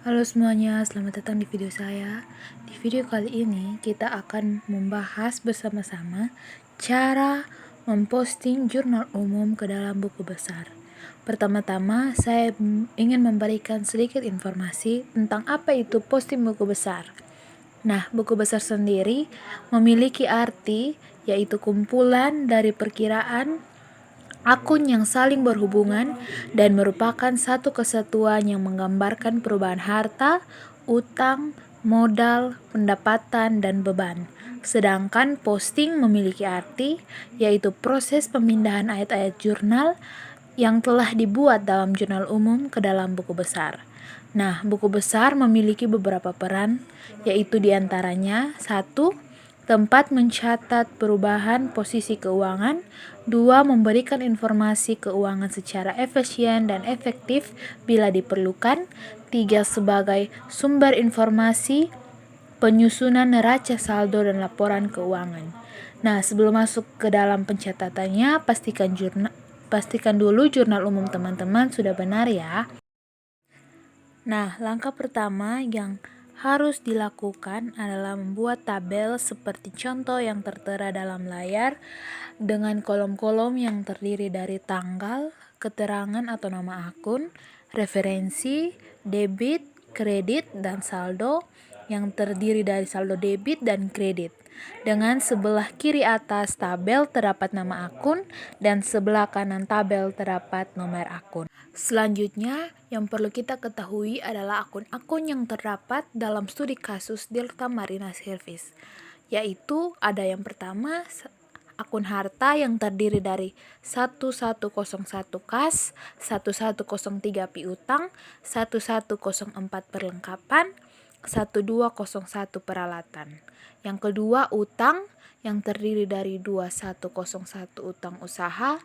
Halo semuanya, selamat datang di video saya. Di video kali ini kita akan membahas bersama-sama cara memposting jurnal umum ke dalam buku besar. Pertama-tama, saya ingin memberikan sedikit informasi tentang apa itu posting buku besar. Nah, buku besar sendiri memiliki arti yaitu kumpulan dari perkiraan akun yang saling berhubungan dan merupakan satu kesatuan yang menggambarkan perubahan harta, utang, modal, pendapatan, dan beban. Sedangkan posting memiliki arti, yaitu proses pemindahan ayat-ayat jurnal yang telah dibuat dalam jurnal umum ke dalam buku besar. Nah, buku besar memiliki beberapa peran, yaitu diantaranya 1. Tempat mencatat perubahan posisi keuangan. 2. Memberikan informasi keuangan secara efisien dan efektif bila diperlukan. 3. Sebagai sumber informasi, penyusunan neraca saldo dan laporan keuangan. Nah, sebelum masuk ke dalam pencatatannya, pastikan dulu jurnal umum teman-teman sudah benar ya. Nah, langkah pertama yang harus dilakukan adalah membuat tabel seperti contoh yang tertera dalam layar dengan kolom-kolom yang terdiri dari tanggal, keterangan atau nama akun, referensi, debit, kredit, dan saldo yang terdiri dari saldo debit dan kredit. Dengan sebelah kiri atas tabel terdapat nama akun dan sebelah kanan tabel terdapat nomor akun. Selanjutnya, yang perlu kita ketahui adalah akun-akun yang terdapat dalam studi kasus Delta Marina Service, yaitu ada yang pertama akun harta yang terdiri dari 1101 kas, 1103 piutang, 1104 perlengkapan, 1201 peralatan. Yang kedua utang yang terdiri dari 2101 utang usaha,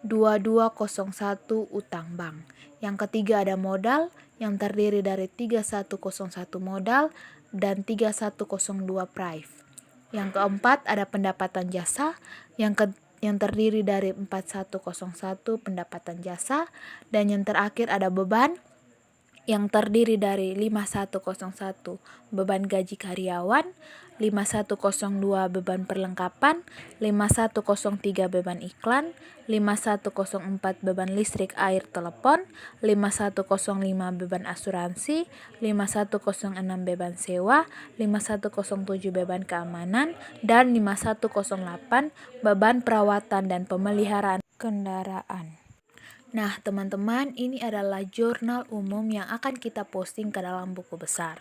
2201 utang bank. Yang ketiga ada modal yang terdiri dari 3101 modal dan 3102 prive. Yang keempat ada pendapatan jasa yang terdiri dari 4101 pendapatan jasa, dan yang terakhir ada beban yang terdiri dari 5101 beban gaji karyawan, 5102 beban perlengkapan, 5103 beban iklan, 5104 beban listrik air telepon, 5105 beban asuransi, 5106 beban sewa, 5107 beban keamanan, dan 5108 beban perawatan dan pemeliharaan kendaraan. Nah, teman-teman, ini adalah jurnal umum yang akan kita posting ke dalam buku besar.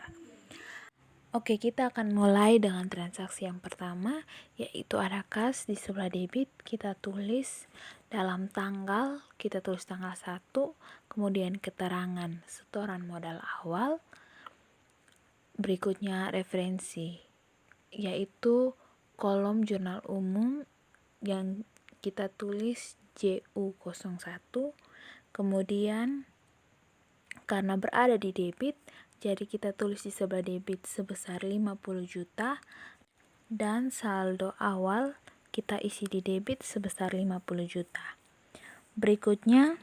Oke, kita akan mulai dengan transaksi yang pertama, yaitu ada kas di sebelah debit. Kita tulis dalam tanggal, kita tulis tanggal 1, kemudian keterangan setoran modal awal. Berikutnya referensi, yaitu kolom jurnal umum yang kita tulis JU01. Kemudian karena berada di debit, jadi kita tulis di sebelah debit sebesar 50 juta dan saldo awal kita isi di debit sebesar 50 juta. Berikutnya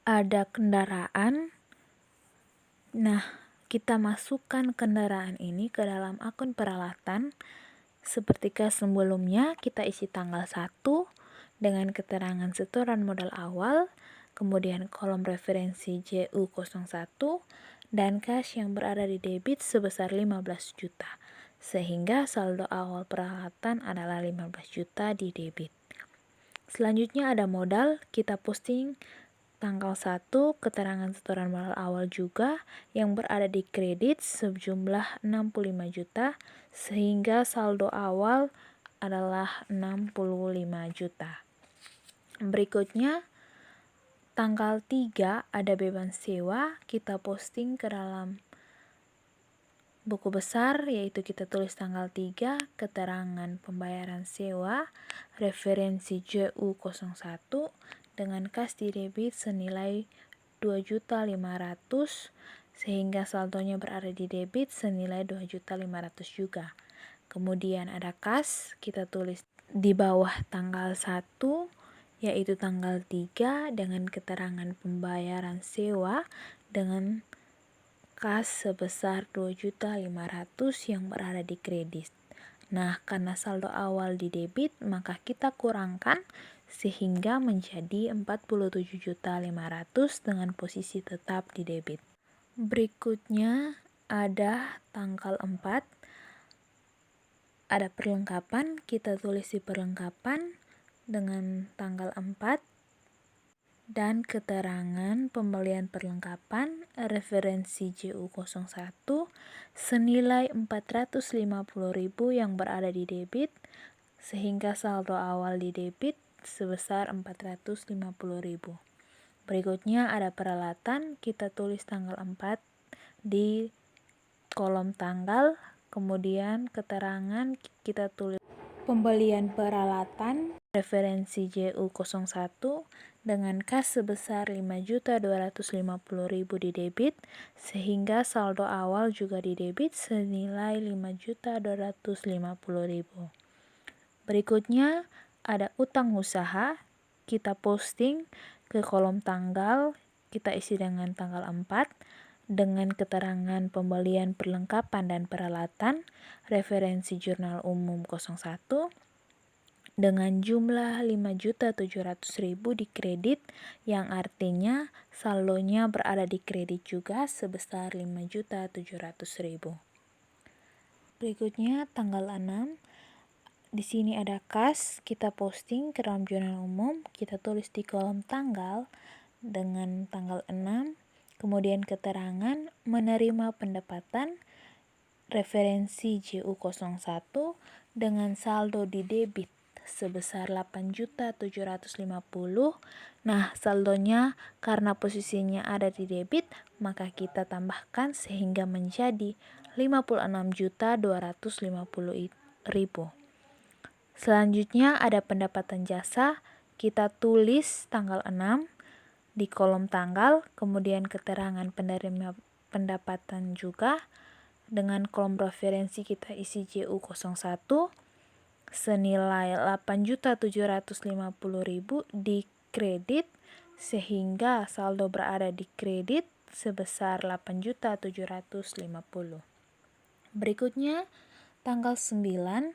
ada kendaraan. Nah, kita masukkan kendaraan ini ke dalam akun peralatan. Seperti sebelumnya, kita isi tanggal 1 dengan keterangan setoran modal awal, kemudian kolom referensi JU01, dan cash yang berada di debit sebesar 15 juta, sehingga saldo awal peralatan adalah 15 juta di debit. Selanjutnya ada modal, kita posting tanggal 1, keterangan setoran modal awal juga yang berada di kredit sejumlah 65 juta, sehingga saldo awal adalah 65 juta. Berikutnya tanggal 3 ada beban sewa, kita posting ke dalam buku besar, yaitu kita tulis tanggal 3, keterangan pembayaran sewa, referensi JU01 dengan kas di debit senilai 2.500.000, sehingga saldonya berada di debit senilai 2.500.000 juga. Kemudian ada kas, kita tulis di bawah tanggal 1, yaitu tanggal 3 dengan keterangan pembayaran sewa dengan kas sebesar 2.500.000 yang berada di kredit. Nah, karena saldo awal di debit, maka kita kurangkan sehingga menjadi 47.500.000 dengan posisi tetap di debit. Berikutnya ada tanggal 4. Ada perlengkapan, kita tulis di perlengkapan dengan tanggal 4 dan keterangan pembelian perlengkapan referensi JU01 senilai 450.000 yang berada di debit sehingga saldo awal di debit sebesar 450.000. Berikutnya ada peralatan, kita tulis tanggal 4 di kolom tanggal, kemudian keterangan kita tulis pembelian peralatan referensi JU01 dengan kas sebesar 5.250.000 di debit sehingga saldo awal juga di debit senilai 5.250.000. Berikutnya ada utang usaha, kita posting ke kolom tanggal, kita isi dengan tanggal 4 dengan keterangan pembelian perlengkapan dan peralatan referensi jurnal umum 01 dengan jumlah 5.700.000 di kredit, yang artinya saldonya berada di kredit juga sebesar 5.700.000. Berikutnya tanggal 6. Di sini ada kas, kita posting ke dalam jurnal umum, kita tulis di kolom tanggal dengan tanggal 6, kemudian keterangan menerima pendapatan referensi JU01 dengan saldo di debit sebesar 8.750.000. Nah, saldonya karena posisinya ada di debit, maka kita tambahkan sehingga menjadi 56.250.000. Selanjutnya ada pendapatan jasa, kita tulis tanggal 6 di kolom tanggal, kemudian keterangan penerima pendapatan juga dengan kolom referensi kita isi JU01 senilai 8.750.000 di kredit sehingga saldo berada di kredit sebesar 8.750.000. Berikutnya tanggal 9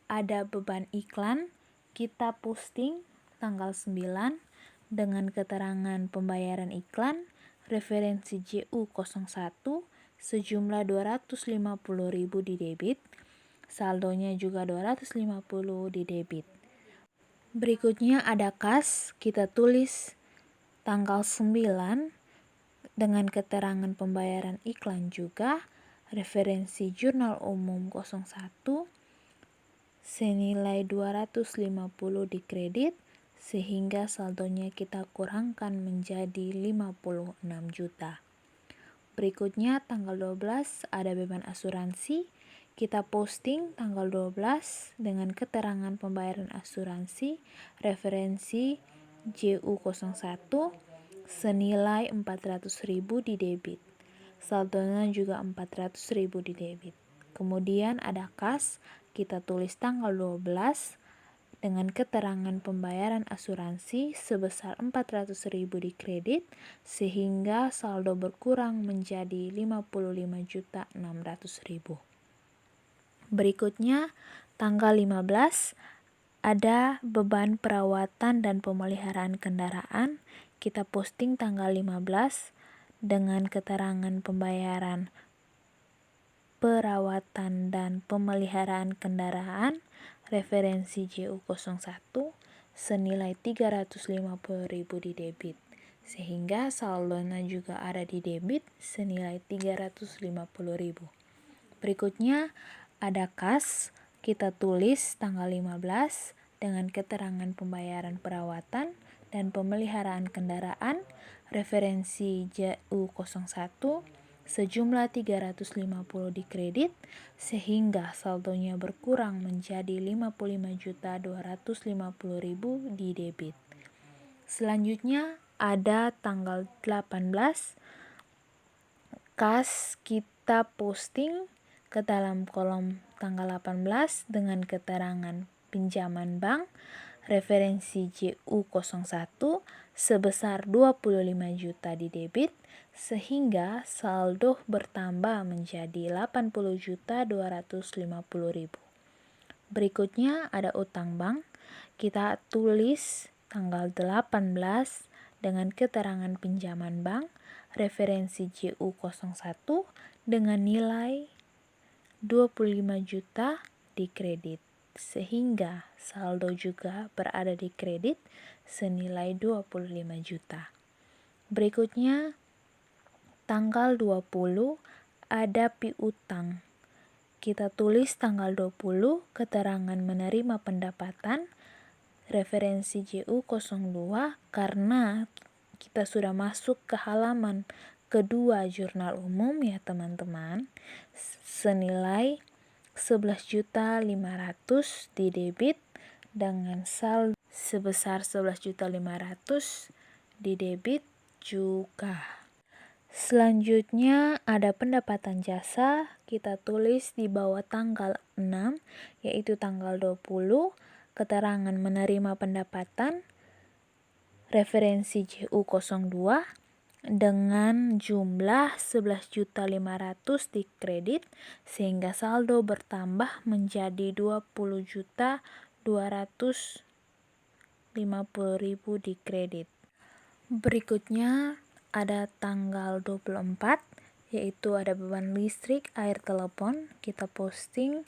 ada beban iklan, kita posting tanggal 9 dengan keterangan pembayaran iklan referensi JU01 sejumlah 250.000 di debit, saldonya juga 250 di debit. Berikutnya ada kas, kita tulis tanggal 9 dengan keterangan pembayaran iklan juga referensi jurnal umum 01 senilai 250 di kredit sehingga saldonya kita kurangkan menjadi 56 juta. Berikutnya tanggal 12 ada beban asuransi, kita posting tanggal 12 dengan keterangan pembayaran asuransi referensi JU01 senilai 400.000 di debit, saldonya juga 400.000 di debit. Kemudian ada kas, kita tulis tanggal 12 dengan keterangan pembayaran asuransi sebesar 400.000 di kredit sehingga saldo berkurang menjadi 55.600.000. Berikutnya tanggal 15 ada beban perawatan dan pemeliharaan kendaraan, kita posting tanggal 15 dengan keterangan pembayaran perawatan dan pemeliharaan kendaraan referensi JU01 senilai 350.000 di debit sehingga saldonya juga ada di debit senilai 350.000. Berikutnya ada kas, kita tulis tanggal 15 dengan keterangan pembayaran perawatan dan pemeliharaan kendaraan referensi JU01 sejumlah 350 di kredit sehingga saldonya berkurang menjadi 55.250.000 di debit. Selanjutnya ada tanggal 18 kas, kita posting ke dalam kolom tanggal 18 dengan keterangan pinjaman bank referensi JU01 sebesar 25 juta di debit, sehingga saldo bertambah menjadi 80.250.000. Berikutnya ada utang bank. Kita tulis tanggal 18 dengan keterangan pinjaman bank, referensi JU01 dengan nilai 25 juta di kredit, sehingga saldo juga berada di kredit senilai 25 juta. Berikutnya tanggal 20 ada piutang. Kita tulis tanggal 20 keterangan menerima pendapatan, referensi JU02 karena kita sudah masuk ke halaman kedua jurnal umum ya teman-teman, senilai 11.500.000 di debit dengan saldo sebesar 11.500.000 di debit juga. Selanjutnya ada pendapatan jasa, kita tulis di bawah tanggal 6 yaitu tanggal 20 keterangan menerima pendapatan, referensi JU02 dengan jumlah 11.500.000 di kredit, sehingga saldo bertambah menjadi 20.250.000 di kredit. Berikutnya ada tanggal 24 yaitu ada beban listrik, air, telepon. Kita posting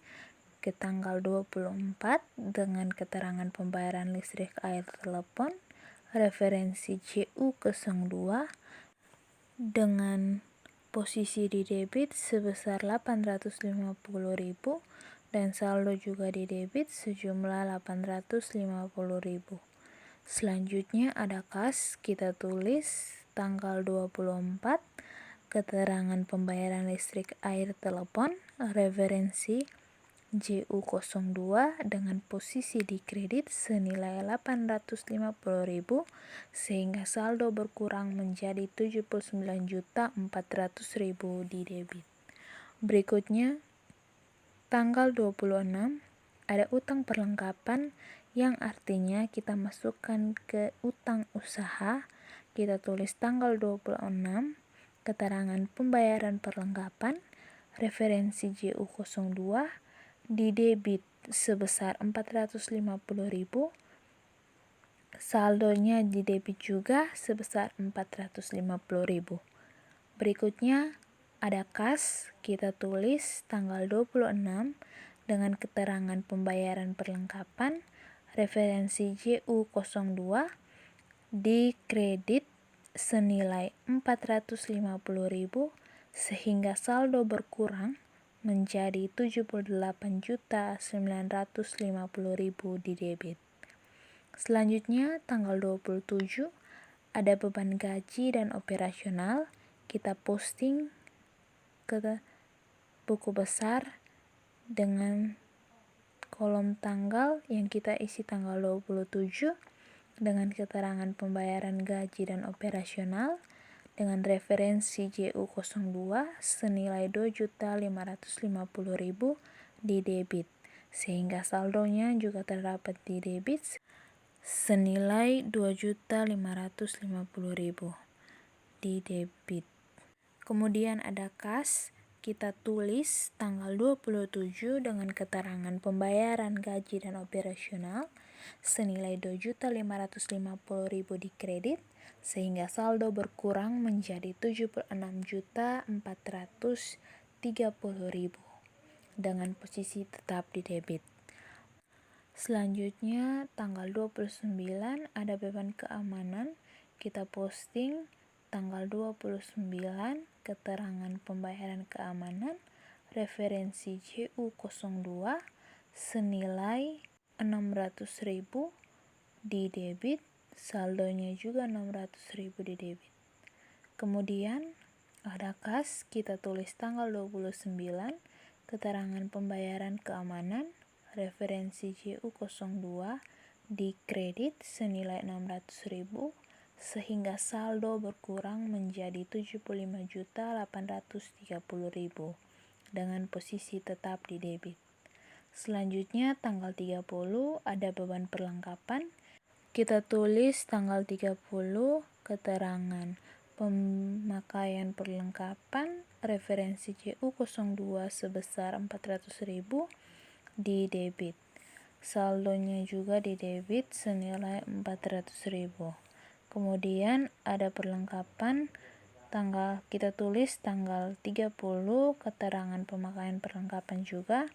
ke tanggal 24 dengan keterangan pembayaran listrik, air, telepon, referensi JU02 dengan posisi di debit sebesar 850.000 dan saldo juga di debit sejumlah 850.000. Selanjutnya ada kas, kita tulis tanggal 24 keterangan pembayaran listrik, air, telepon, referensi JU02 dengan posisi di kredit senilai 850.000 sehingga saldo berkurang menjadi 79.400.000 di debit. Berikutnya tanggal 26 ada utang perlengkapan yang artinya kita masukkan ke utang usaha. Kita tulis tanggal 26 keterangan pembayaran perlengkapan, referensi JU02 di debit sebesar 450.000, saldonya di debit juga sebesar 450.000. Berikutnya ada kas, kita tulis tanggal 26 dengan keterangan pembayaran perlengkapan, referensi JU02 di kredit senilai 450.000 sehingga saldo berkurang menjadi 78.950.000 di debit. Selanjutnya tanggal 27 ada beban gaji dan operasional. Kita posting ke buku besar dengan kolom tanggal yang kita isi tanggal 27 dengan keterangan pembayaran gaji dan operasional dengan referensi JU02 senilai 2.550.000 di debit, sehingga saldonya juga terdapat di debit senilai 2.550.000 di debit. Kemudian ada kas, kita tulis tanggal 27 dengan keterangan pembayaran gaji dan operasional senilai 2.550.000 di kredit sehingga saldo berkurang menjadi 76.430.000 dengan posisi tetap di debit. Selanjutnya tanggal 29 ada beban keamanan, kita posting tanggal 29 keterangan pembayaran keamanan, referensi JU02 senilai 600.000 di debit, saldonya juga 600.000 di debit. Kemudian ada kas, kita tulis tanggal 29 keterangan pembayaran keamanan, referensi JU02 di kredit senilai 600.000 sehingga saldo berkurang menjadi 75.830.000 dengan posisi tetap di debit. Selanjutnya tanggal 30 ada beban perlengkapan. Kita tulis tanggal 30 keterangan pemakaian perlengkapan referensi JU02 sebesar 400.000 di debit. Saldonya juga di debit senilai 400.000. Kemudian ada perlengkapan kita tulis tanggal 30 keterangan pemakaian perlengkapan juga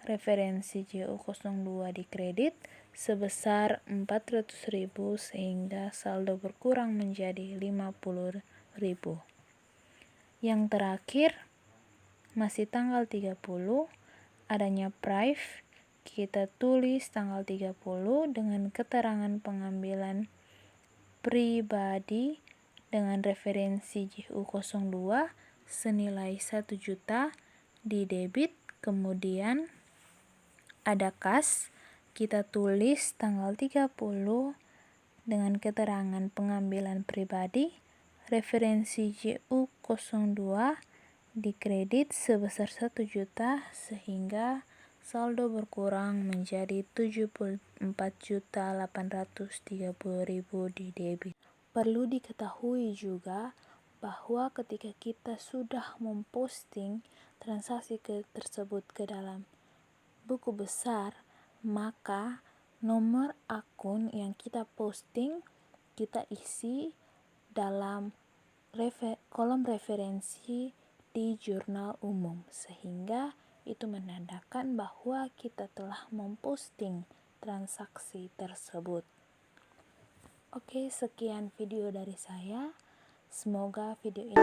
referensi JU02 di kredit sebesar 400.000 sehingga saldo berkurang menjadi 50.000. Yang terakhir masih tanggal 30 adanya prive, kita tulis tanggal 30 dengan keterangan pengambilan pribadi dengan referensi JU02 senilai 1 juta di debit. Kemudian ada kas, kita tulis tanggal 30 dengan keterangan pengambilan pribadi referensi JU02 di kredit sebesar 1 juta sehingga saldo berkurang menjadi 74.830.000 di debit. Perlu diketahui juga bahwa ketika kita sudah memposting transaksi tersebut ke dalam buku besar, maka nomor akun yang kita posting kita isi dalam kolom referensi di jurnal umum, sehingga itu menandakan bahwa kita telah memposting transaksi tersebut. Oke, sekian video dari saya. Semoga video ini